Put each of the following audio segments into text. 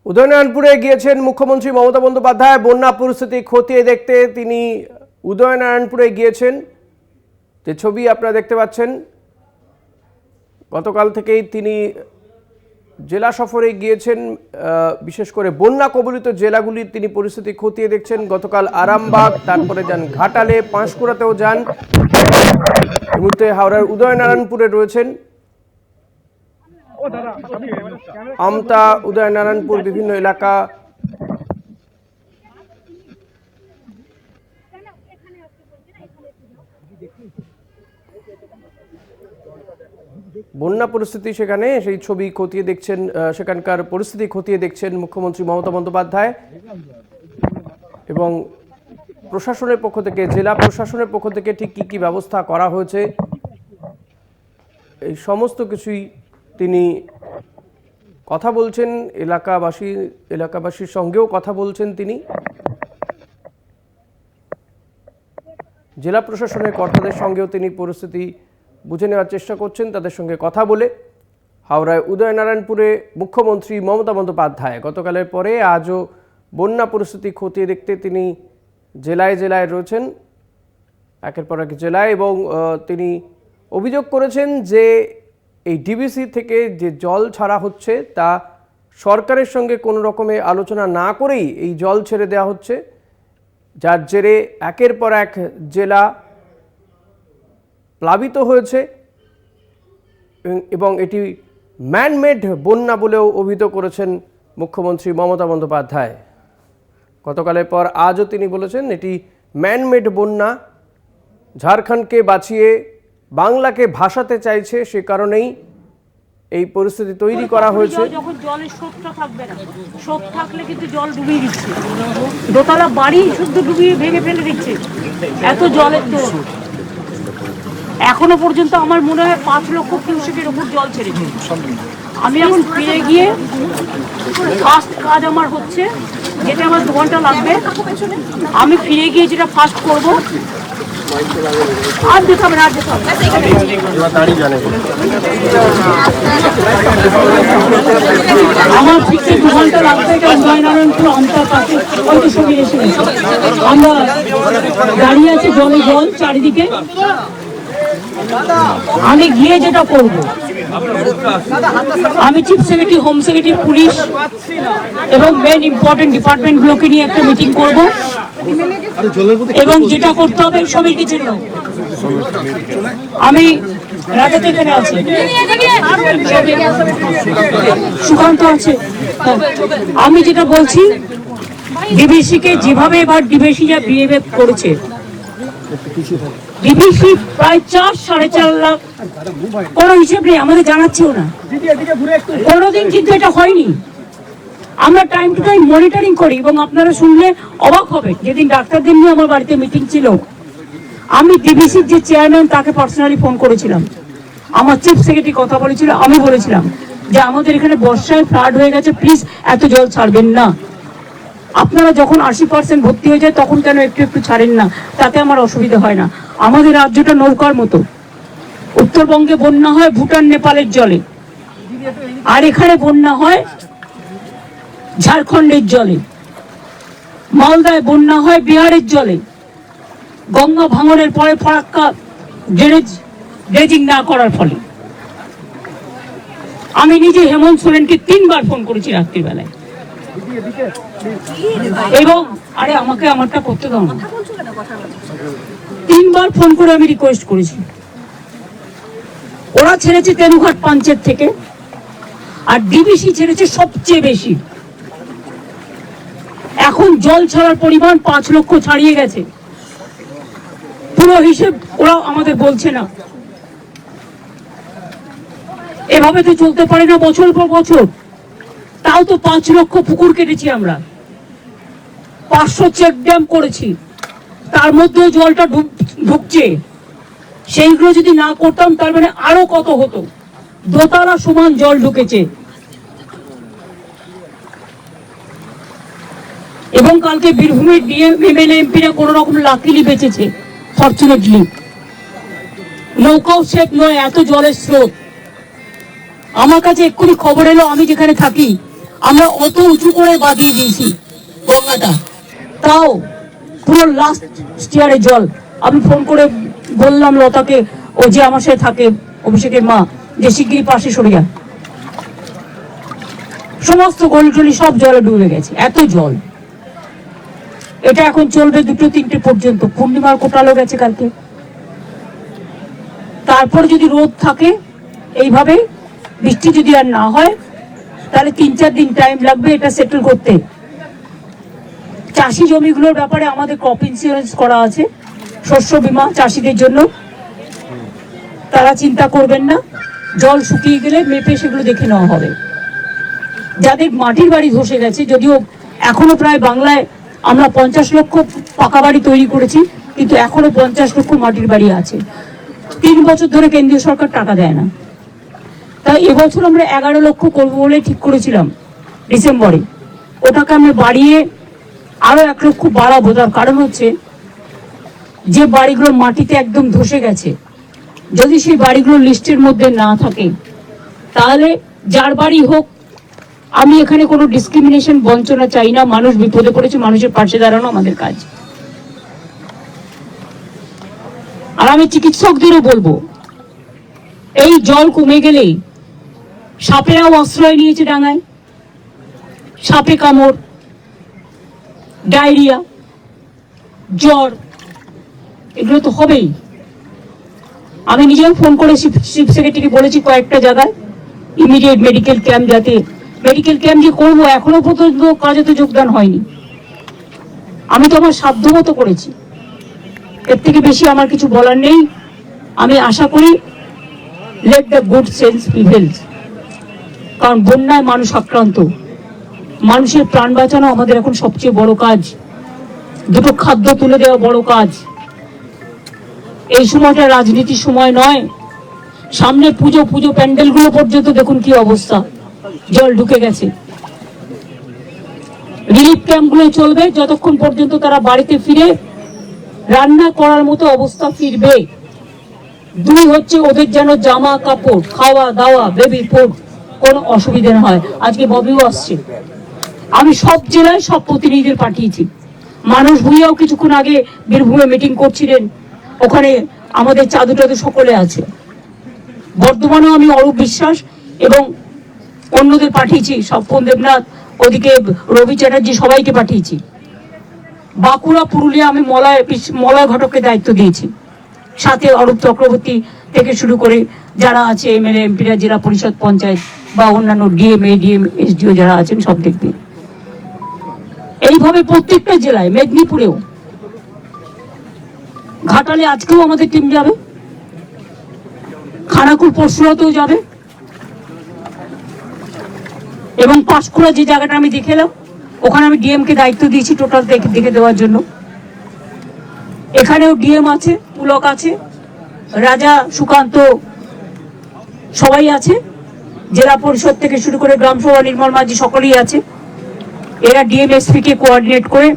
উদয়নারায়ণপুরে গিয়েছেন মুখ্যমন্ত্রী মমতা বন্দ্যোপাধ্যায়। বন্যা পরিস্থিতি খতিয়ে দেখতে তিনি উদয়নারায়ণপুরে গিয়েছেন। যে ছবি আপনারা দেখতে পাচ্ছেন, গতকাল থেকেই তিনি জেলা সফরে গিয়েছেন। বিশেষ করে বন্যা কবলিত জেলাগুলির তিনি পরিস্থিতি খতিয়ে দেখছেন। গতকাল আরামবাগ, তারপরে যান ঘাটালে, পাঁশকুড়াতেও যান। এই মুহূর্তে হাওড়ার উদয়নারায়ণপুরে রয়েছেন। আমতা, উদয়নারায়ণপুর বিভিন্ন এলাকা বন্যা পরিস্থিতি, সেখানে সেই ছবি খতিয়ে দেখছেন, সেখানকার পরিস্থিতি খতিয়ে দেখছেন মুখ্যমন্ত্রী মমতা বন্দ্যোপাধ্যায়। এবং প্রশাসনের পক্ষ থেকে, জেলা প্রশাসনের পক্ষ থেকে ঠিক কী কী ব্যবস্থা করা হয়েছে এই সমস্ত কিছুই তিনি কথা বলছেন। এলাকাবাসীর সঙ্গেও কথা বলছেন তিনি। জেলা প্রশাসনের কর্তাদের সঙ্গেও তিনি পরিস্থিতি বুঝে নেওয়ার চেষ্টা করছেন, তাদের সঙ্গে কথা বলে। হাওড়ায় উদয়নারায়ণপুরে মুখ্যমন্ত্রী মমতা বন্দ্যোপাধ্যায় গতকালের পরে আজও বন্যা পরিস্থিতি খতিয়ে দেখতে তিনি জেলায় জেলায় রয়েছেন, একের পর এক জেলায়। এবং তিনি অভিযোগ করেছেন যে এই ডিবিসি থেকে যে জল ছাড়া হচ্ছে তা সরকারের সঙ্গে কোনো রকমের আলোচনা না করেই এই জল ছেড়ে দেওয়া হচ্ছে, যার জেরে একের পর এক জেলা প্লাবিত হয়েছে। এবং এটি ম্যানমেড বন্যা বলেও অভিহিত করেছেন মুখ্যমন্ত্রী মমতা বন্দ্যোপাধ্যায়। গতকালের পর আজও তিনি বলেছেন এটি ম্যানমেড বন্যা, ঝাড়খণ্ডকে বাঁচিয়ে বাংলাকে ভাসাতে চাইছে, সে কারণেই এই পরিস্থিতি তৈরি করা হয়েছে। যখন জলের স্রোতটা থাকবে না, স্রোত থাকলে কিন্তু জল ডুবিয়ে দিচ্ছে, দোতলা বাড়ি শুদ্ধ ডুবিয়ে ভেঙে ফেলে দিচ্ছে, এত জলের তো। এখনো পর্যন্ত আমার মনে হয় 5 লক্ষ কিউসেকের উপর জল ছেড়েছে। আমি এখন ফিরে গিয়ে ফার্স্ট কাজ আমার হচ্ছে, যেটা আমার 2 ঘন্টা লাগবে, আমি ফিরে গিয়ে যেটা ফার্স্ট করবো, আর দেখাবে না, আমার ফিরতে 2 ঘন্টা লাগবে। এটা উদয়নারায়ণপুর আমতার কাছে ওই তো সঙ্গে এসে আমরা দাঁড়িয়ে আছি, জলে জল চারিদিকে। আমি গিয়ে যেটা করব, আমি chief secretary, home secretary, police এবং মেন ইম্পর্টেন্ট ডিপার্টমেন্টগুলোকে নিয়ে একটা মিটিং করব। এবং যেটা করতে হবে সবাই কিছু আমি রাজাতে এখানে আছি, সুকান্ত আছে। আমি যেটা বলছি, ডিবিসিকে যেভাবে এবার ডিবিসি যা বিহেভ করেছে, ডিবিসি প্রায় 4-4.5 লাখ, কোনো হিসেব নেই, আমাদের জানাচ্ছেও না, কোনোদিন কিন্তু এটা হয়নি। আমরা টাইম টু টাইম মনিটরিং করি এবং আপনারা শুনলে অবাক হবে। যেদিন ডাক্তারদের নিয়ে আমার বাড়িতে মিটিং ছিল, আমি ডিবিসির যে চেয়ারম্যান তাকে পার্সোনালি ফোন করেছিলাম, আমার চিফ সেক্রেটারি কথা বলেছিল, আমি বলেছিলাম যে আমাদের এখানে বর্ষায় ফ্লাড হয়ে গেছে, প্লিজ এত জল ছাড়বেন না। আপনারা যখন 80% ভর্তি হয়ে যায় তখন কেন একটু একটু ছাড়েন না, তাতে আমার অসুবিধা হয় না। আমাদের রাজ্যটা নৌকার মতো, উত্তরবঙ্গে বন্যা হয় ভুটান নেপালের জলে, আর এখানে বন্যা হয় ঝাড়খণ্ডের জলে, মালদায় বন্যা হয় বিহারের জলে। গঙ্গা ভাঙনের পরে ফরাক্কা ড্রেজিং না করার ফলে। আমি নিজে হেমন্ত সোরেনকে 3 বার ফোন করেছি রাত্রিবেলায়, এবং আরে আমাকে আমারটা করতে দাও না, 3 বার ফোন করে আমি রিকোয়েস্ট করেছি। ওরা ছেড়েছে তেনুঘাট পাঞ্চের থেকে, আর ডিবিসি ছেড়েছে সবচেয়ে বেশি। এখন জল ছাড়ার পরিমাণ 5 লক্ষ ছাড়িয়ে গেছে, পুরো হিসেব ওরা আমাদের বলছে না। এভাবে তো চলতে পারে না বছর পর বছর। তাও তো 5 লক্ষ পুকুর কেটেছি আমরা, 500 চেক ড্যাম করেছি, তার মধ্যেও জলটা ঢুকছে। সেইগুলো যদি না করতাম তার মানে আরো কত হতো, দোতলা সমান জল ঢুকেছে। এবং কালকে বীরভূমের ডিএম এমএলএ এমপিরা কোন রকম লাকিলি বেঁচেছে, ফরচুনেটলি। নৌকাও সেফ নয়, এত জলের স্রোত। আমার কাছে এক্ষুনি খবর এলো, আমি যেখানে থাকি আমরা অত উঁচু করে বাঁধিয়ে দিয়েছি গঙ্গাটা, তাও পুরো লাস্ট স্টিয়ারে জল। আমি ফোন করে বললাম লতাকে, ও যে আমার সাথে থাকে, অভিষেকের মা, যে শিগগিরই পাশে সরে যা। সমস্ত গলি টলি সব জলে ডুবে গেছে, এত জল। এটা এখন চলবে 2-3টে পর্যন্ত, পূর্ণিমার কোটালো গেছে কালকে। তারপর যদি রোদ থাকে এইভাবে, বৃষ্টি যদি আর না হয়, তাহলে 3-4 দিন টাইম লাগবে এটা সেটেল করতে। চাষি জমিগুলোর ব্যাপারে আমাদের ক্রপ ইন্স্যুরেন্স করা আছে, শস্য বীমা চাষিদের জন্য, তারা চিন্তা করবেন না। জল শুকিয়ে গেলে মেপে সেগুলো দেখে নেওয়া হবে। যাদের মাটির বাড়ি ধসে গেছে, যদিও এখনো প্রায় বাংলায় আমরা 50 লক্ষ পাকা বাড়ি তৈরি করেছি, কিন্তু এখনো 50 লক্ষ মাটির বাড়ি আছে। 3 বছর ধরে কেন্দ্রীয় সরকার টাকা দেয় না। তাই এবছর আমরা 11 লক্ষ করবো বলে ঠিক করেছিলাম ডিসেম্বরে। ওটাকে আমরা বাড়িয়ে আরো 1 লক্ষ বাড়াবো। তার কারণ হচ্ছে, যে বাড়িগুলো মাটিতে একদম ধসে গেছে, যদি সেই বাড়িগুলো লিস্টের মধ্যে না থাকে, তাহলে যার বাড়ি হোক, আমি এখানে কোনো ডিসক্রিমিনেশন বঞ্চনা চাই না। মানুষ বিপদে পড়েছে, মানুষের পাশে দাঁড়ানো আমাদের কাজ। আর আমি চিকিৎসকদেরও বলবো, এই জল কমে গেলেই, সাপেরাও আশ্রয় নিয়েছে ডাঙায়, সাপে কামড়, ডায়রিয়া, জ্বর, এগুলো তো হবেই। আমি নিজেও ফোন করে চিফ সেক্রেটারি বলেছি কয়েকটা জায়গায় ইমিডিয়েট মেডিকেল ক্যাম্প, যাতে মেডিকেল ক্যাম্প যে করবো, এখনো পর্যন্ত কাজে তো যোগদান হয়নি। আমি তো আমার সাধ্যমতো করেছি, এর থেকে বেশি আমার কিছু বলার নেই। আমি আশা করি let the good sense prevails, কারণ বন্যায় মানুষ আক্রান্ত, মানুষের প্রাণ বাঁচানো আমাদের এখন সবচেয়ে বড় কাজ। দুটো খাদ্য তুলে দেওয়া বড় কাজ। এই সময়টা রাজনীতির সময় নয়। সামনে পুজো, পুজো প্যান্ডেলগুলো পর্যন্ত দেখুন কি অবস্থা, জল ঢুকে গেছে। রিলিফ ক্যাম্পগুলো চলবে যতক্ষণ পর্যন্ত তারা বাড়িতে ফিরে রান্না করার মতো অবস্থা ফিরবে। 2 হচ্ছে, ওদের যেন জামা কাপড়, খাওয়া দাওয়া, বেবি ফুড কোনো অসুবিধা না হয়। আজকে ববিও আসছে, আমি সব জেলায় সব প্রতিনিধিদের পাঠিয়েছি। মানুষ ভুইয়াও কিছুক্ষণ আগে বীরভূমে মিটিং করছিলেন, ওখানে আমাদের চাদু টাদু সকলে আছে। বর্ধমানেও আমি অরূপ বিশ্বাস এবং অন্যদের পাঠিয়েছি, স্বপন দেবনাথ, ওদিকে রবি চ্যাটার্জি, সবাইকে পাঠিয়েছি। বাঁকুড়া, পুরুলিয়া আমি মলয় ঘটককে দায়িত্ব দিয়েছি, সাথে অরূপ চক্রবর্তী থেকে শুরু করে যারা আছে এমএলএ এমপিরা, জেলা পরিষদ, পঞ্চায়েত বা অন্যান্য ডিএম, এডিএম, এসডিও যারা আছেন সব দেখবে। এইভাবে প্রত্যেকটা জেলায়, মেদিনীপুরেও, ঘাটালে আজকেও আমাদের টিম যাবে, খানাকুল পরশুরাতেও যাবে, এবং পাঁশকুড়া যে জায়গাটা আমি দেখেলাম, ওখানে আমি ডিএম কে দায়িত্ব দিয়েছি টোটাল দেখে দেওয়ার জন্য। এখানেও ডিএম আছে, পুলক আছে, রাজা, সুকান্ত, সবাই আছে, জেলা পরিষদ থেকে শুরু করে গ্রাম সভা, নির্মল মাঝি, সকলেই আছে। এরা ডিএমএসপি কে কোঅর্ডিনেট করে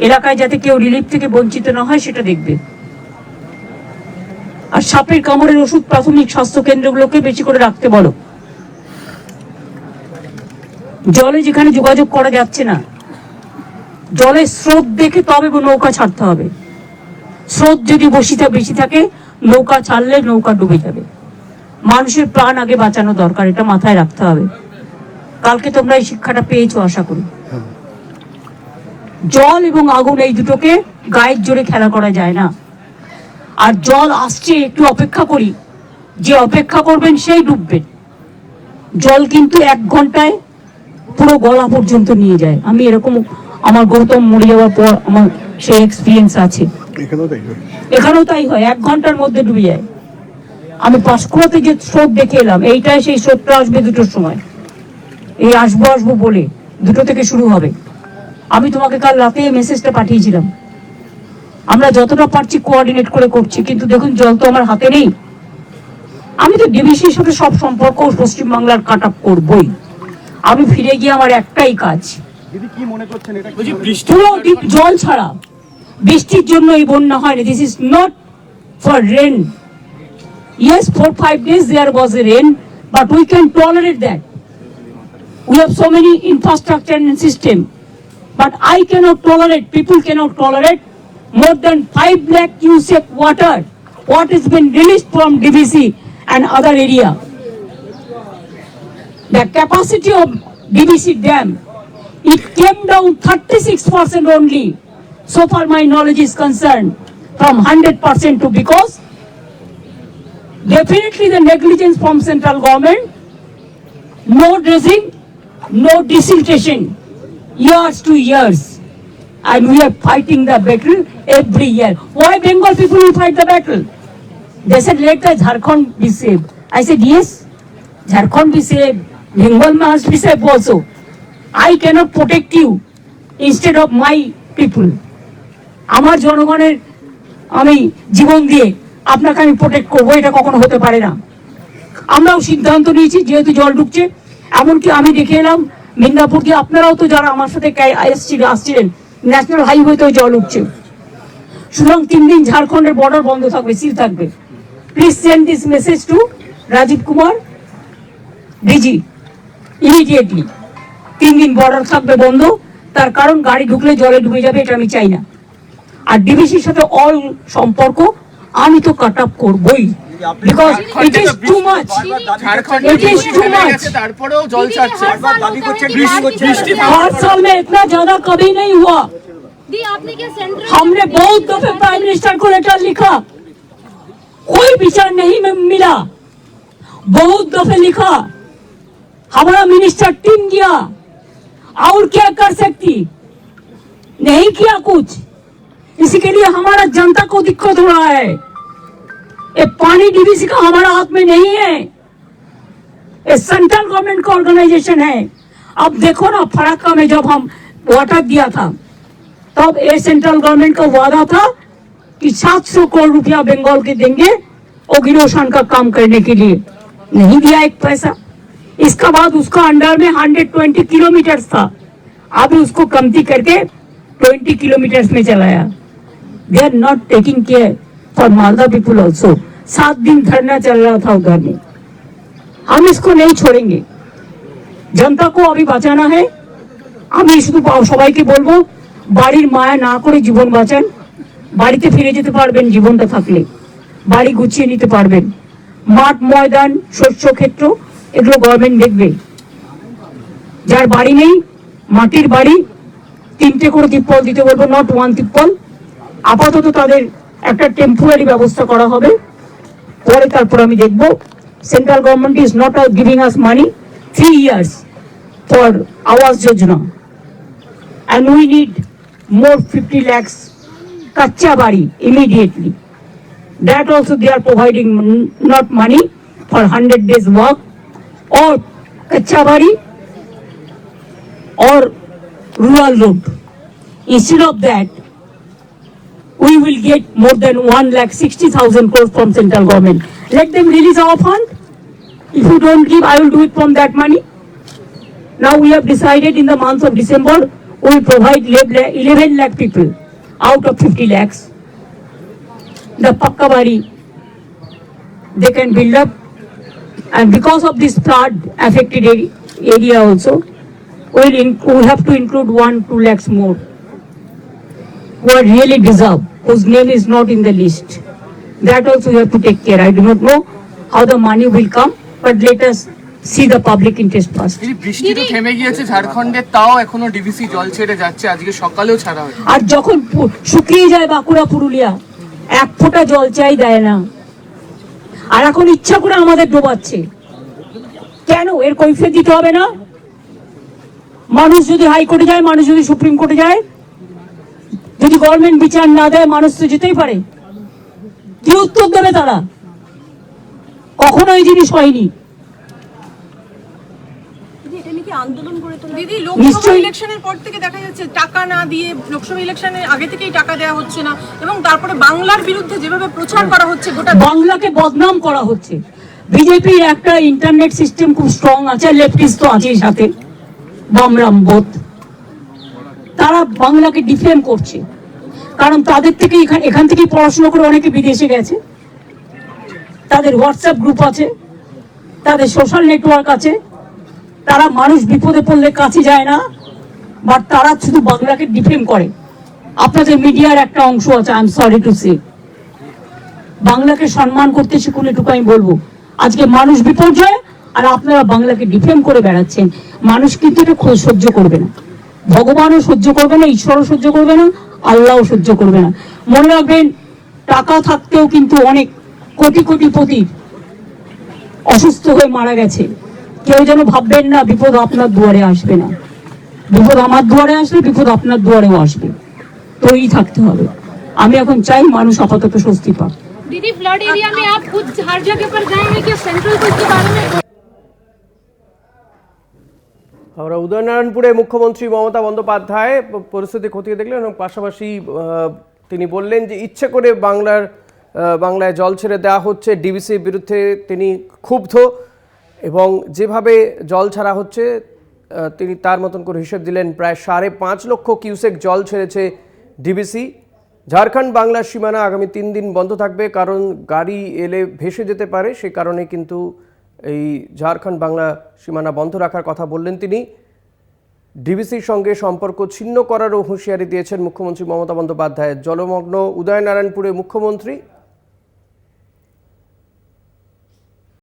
এলাকায় যাতে কেউ রিলিফ থেকে বঞ্চিত না হয় সেটা দেখবে। আর সাপের কামড়ের ওষুধ প্রাথমিক স্বাস্থ্য কেন্দ্রগুলোকে বেশি করে রাখতে বলো। জলে যেখানে যোগাযোগ করা যাচ্ছে না, জলের স্রোত দেখে তবে নৌকা ছাড়তে হবে। স্রোত যদি বেশি থাকে, নৌকা ছাড়লে নৌকা ডুবে যাবে। মানুষের প্রাণ আগে বাঁচানো দরকার, এটা মাথায় রাখতে হবে। কালকে তোমরা এই শিক্ষাটা পেয়েছো আশা করি। জল এবং আগুন এই দুটোকে গায়ের জোরে খেলা করা যায় না। আর জল আসছে, একটু অপেক্ষা করি, যে অপেক্ষা করবেন সেই ডুববেন। জল কিন্তু 1 ঘন্টায় পুরো গলা পর্যন্ত নিয়ে যায়। আমি এরকম, আমার গৌতম মরে যাওয়ার পর আমার সেই এক্সপিরিয়েন্স আছে। এখানেও তাই হয়, 1 ঘন্টার মধ্যে ডুবে যায়। আমি পাঁশকুড়াতে যে স্রোত দেখে এলাম, এইটাই সেই স্রোতটা আসবে 2টোর সময়। এই আসবো বলে 2টো থেকে শুরু হবে। আমি তোমাকে কাল রাতে মেসেজটা পাঠিয়েছিলাম। আমরা যতটা পারছি কোঅর্ডিনেট করে করছি, কিন্তু দেখুন জল তো আমার হাতে নেই। আমি তো ডিবিসির সাথে সব সম্পর্ক পশ্চিমবাংলার কাট আপ করবই। আমি ফিরে গিয়ে আমার একটাই কাজ, পুরো জল ছাড়া, বৃষ্টির জন্য এই বন্যা হয়নি। This is not for rain. Yes, 4-5 days there was a rain, but we can tolerate that. We have so many infrastructure and system. But I cannot tolerate, people cannot tolerate more than 5 lakh cubic water. What has been released from DVC and other area. The capacity of DVC dam, it came down 36% only. So far my knowledge is concerned, from 100% to, because definitely the negligence from central government, no dredging, no desiltation, years to years. And we are fighting the battle every year. Why Bengal people will fight the battle? They said, let the Jharkhand be saved. I said, yes, Jharkhand be saved. Bengal must be saved also. I cannot protect you instead of my people. আমার জনগণের আমি জীবন দিয়ে আপনাকে আমি protect করবো, এটা কখনো হতে পারে না। আমরাও সিদ্ধান্ত নিয়েছি, যেহেতু জল ঢুকছে, এমনকি আমি দেখে এলাম মিদনাপুর দিয়ে, আপনারাও তো যারা আমার সাথে আসছিলেন, ন্যাশনাল হাইওয়েতেও জল উঠছে। সুতরাং 3 দিন ঝাড়খণ্ডের বর্ডার বন্ধ থাকবে, সিল থাকবে। Please send this message to Rajiv Kumar DG immediately. 3 দিন বর্ডার থাকবে বন্ধ, তার কারণ গাড়ি ঢুকলে জলে ডুবে যাবে, এটা আমি চাই না। আর ডিবিসির সাথে অল সম্পর্ক আমি তো কাট আপ করবই, because it is too much, it is too much. তারপরেও জল ছাড়ছে, हर साल में इतना ज्यादा कभी नहीं हुआ। हमने बहुत दफे प्राइम मिनिस्टर को लेटर लिखा, कोई विचार नहीं मिला। बहुत दफे लिखा, हमारा मिनिस्टर टीम गया, और क्या कर सकती, नहीं किया कुछ। इसी के लिए हमारा जनता को दिक्कत हो रहा है। ये पानी डीवीसी का हमारा हाथ में नहीं है, ये सेंट्रल गवर्नमेंट का ऑर्गेनाइजेशन है। अब देखो ना, फराक्का में जब हम वाटर दिया था, तब ये सेंट्रल गवर्नमेंट का वादा था कि 700 करोड़ रुपया बंगाल के देंगे ओगिरोशन का काम करने के लिए, नहीं दिया एक पैसा। इसका बाद उसका अंडर में 120 किलोमीटर था, अभी उसको कमती करके 20 किलोमीटर में चलाया। They are not taking care for Malda people also. 7 दिन धरना चल रहा था उधर में, हम इसको नहीं छोड़ेंगे। जनता को अभी बचाना है। আমি শুধু সবাইকে বলবো, বাড়ির মায়া না করে জীবন বাঁচান। বাড়িতে ফিরে যেতে পারবেন জীবনটা থাকলে, বাড়ি গুছিয়ে নিতে পারবেন। মাঠ ময়দান শস্য ক্ষেত্র এগুলো গভর্নমেন্ট দেখবে। যার বাড়ি নেই, মাটির বাড়ি 3টে করে তিপ্পল দিতে বলবো, নট 1 তিপ্পল। আপাতত তাদের একটা টেম্পোরারি ব্যবস্থা করা হবে, পরে তারপর আমি দেখবো। Central government is not giving us money 3 years for Awas Yojana, and we need more 50 lakhs kacha bari immediately. That also they are providing not money for 100 days work or kacha bari or rural road. Instead of that, we will get more than 1,60,000 crores from central government. Let them release our fund. If you don't give, I will do it from that money. Now we have decided in the month of December, we will provide 11 lakh people out of 50 lakhs. The Pakkabari, they can build up, and because of this flood affected area also, we have to include 1-2 lakhs more who are really deserve, whose name is not in the list. That also we have to take care. I do not know how the money will come, but let us see the public interest first. এই বৃষ্টি তো থেমে গিয়েছে ঝাড়খণ্ডে, তাও এখনো DVC জল ছেড়ে যাচ্ছে, আজকে সকালেও ছাড়া হয়। আর যখন শুকিয়ে যায় বাঁকুড়া পুরুলিয়া, 1 ফোঁটা জল চাই দেয় না, আর এখন ইচ্ছা করে আমাদের ডোবাচ্ছে। কেন? এর কৈফিয়ত দিতে হবে না? মানুষ যদি হাইকোর্টে যায়, মানুষ যদি সুপ্রিম কোর্টে যায়, যদি গভর্নমেন্ট বিচার না দেয়, মানুষ তো যেতেই পারে। কি উত্তর দেবে তারা? কখনো এই জিনিস হয়নি। দিদি, লোকসভা ইলেকশনের পর থেকে দেখা যাচ্ছে টাকা না দিয়ে, লোকসভা ইলেকশনের আগে থেকেই টাকা দেওয়া হচ্ছে না, এবং তারপরে বাংলার বিরুদ্ধে যেভাবে প্রচার করা হচ্ছে, গোটা বাংলাকে বদনাম করা হচ্ছে। বিজেপির একটা ইন্টারনেট সিস্টেম খুব স্ট্রং আছে, লেফটিস্ট তো আছেই সাথে, বামরাম বোধ, তারা বাংলাকে ডিফেম করছে। কারণ তাদের থেকে এখান থেকে পড়াশোনা করে অনেকে বিদেশে গেছে, তাদের হোয়াটসঅ্যাপ গ্রুপ আছে, তাদের সোশ্যাল নেটওয়ার্ক আছে, তারা মানুষ বিপদে পড়লে কাছে যায় না, বাট তারা শুধু বাংলাকে ডিফেম করে। আপনাদের মিডিয়ার একটা অংশ আছে, I am sorry to say, বাংলাকে সম্মান করতে শিখুন, এটুকু আমি বলবো। আজকে মানুষ বিপর্যয় আর আপনারা বাংলাকে ডিফেম করে বেড়াচ্ছেন। মানুষ কিন্তু এটা সহ্য করবে না, ভগবানও সহ্য করবে না, ঈশ্বরও সহ্য করবে না, আল্লাহও সহ্য করবে না। মনে রাখবেন, টাকা থাকতেও কিন্তু অনেক কোটি কোটি পতি অসুস্থ হয়ে মারা গেছে। কেউ যেন ভাববেন না বিপদ আপনার দুয়ারে আসবে না। বিপদ আমার দুয়ারে আসলে বিপদ আপনার দুয়ারেও আসবে, তৈরি থাকতে হবে। আমি এখন চাই মানুষ আপাতত স্বস্তি পাক। दीदी, फ्लड एरिया में आप खुद हर जगह पर जाएंगे कि सेंट्रल को इसके बारे में? আমরা উদয়নারায়ণপুরে মুখ্যমন্ত্রী মমতা বন্দ্যোপাধ্যায় পরিস্থিতি খতিয়ে দেখলেন এবং পাশাপাশি তিনি বললেন যে ইচ্ছে করে বাংলায় জল ছেড়ে দেওয়া হচ্ছে, ডিবিসির বিরুদ্ধে তিনি ক্ষুব্ধ এবং যেভাবে জল ছাড়া হচ্ছে তিনি তার মতন করে হিসেব দিলেন। প্রায় 5.5 লক্ষ কিউসেক জল ছেড়েছে ডিবিসি। ঝাড়খণ্ড বাংলার সীমানা আগামী 3 দিন বন্ধ থাকবে, কারণ গাড়ি এলে ভেসে যেতে পারে, সেই কারণে কিন্তু এই ঝাড়খণ্ড বাংলা সীমানা বন্ধ রাখার কথা বললেন তিনি। ডিবিসির সঙ্গে সম্পর্ক ছিন্ন করারও হুঁশিয়ারি দিয়েছেন মুখ্যমন্ত্রী মমতা বন্দ্যোপাধ্যায়। জলমগ্ন উদয়নারায়ণপুরে মুখ্যমন্ত্রী